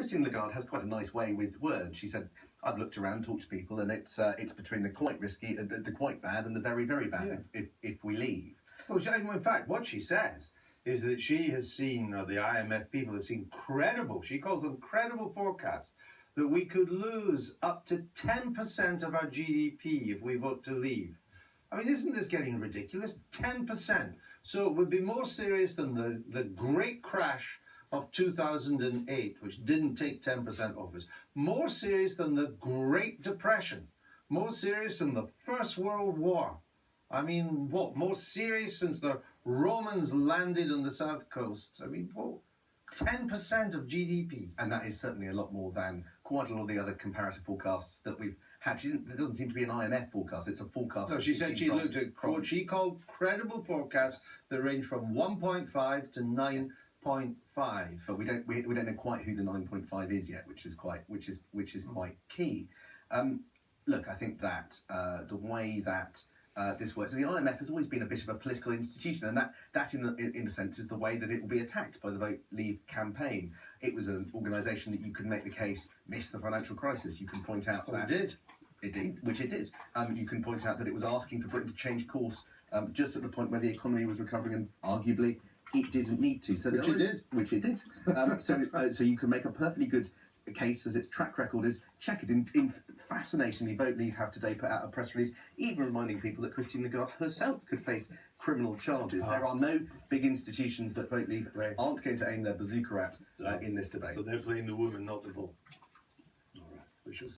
Christine Lagarde has quite a nice way with words. She said, "I've looked around, talked to people, and it's between the quite risky, the quite bad, and the very, very bad if we leave." Well, in fact, what she says is that she has seen, or the IMF people have seen credible, she calls them credible forecasts, that we could lose up to 10% of our GDP if we vote to leave. I mean, isn't this getting ridiculous? 10%. So it would be more serious than the great crash of 2008, which didn't take 10% off us. More serious than the Great Depression. More serious than the First World War. I mean, what? More serious since the Romans landed on the south coast. I mean, what? 10% of GDP. And that is certainly a lot more than quite a lot of the other comparative forecasts that we've had. There doesn't seem to be an IMF forecast, it's a forecast. No, she said she looked at what she called credible forecasts that range from 1.5 to 9.5. But we don't know quite who the 9.5 is yet, which is quite key. Look, I think that the way that this works, and the IMF has always been a bit of a political institution, and that in a sense is the way that it will be attacked by the Vote Leave campaign. It was an organisation that you could make the case missed the financial crisis. You can point out that it did, which it did. You can point out that it was asking for Britain to change course just at the point where the economy was recovering, and arguably it didn't need to. So which it did. So you can make a perfectly good case as its track record is checkered. Fascinatingly, Vote Leave have today put out a press release, even reminding people that Christine Lagarde herself could face criminal charges. There are no big institutions that Vote Leave aren't going to aim their bazooka at in this debate. So they're playing the woman, not the ball. All right, we shall see.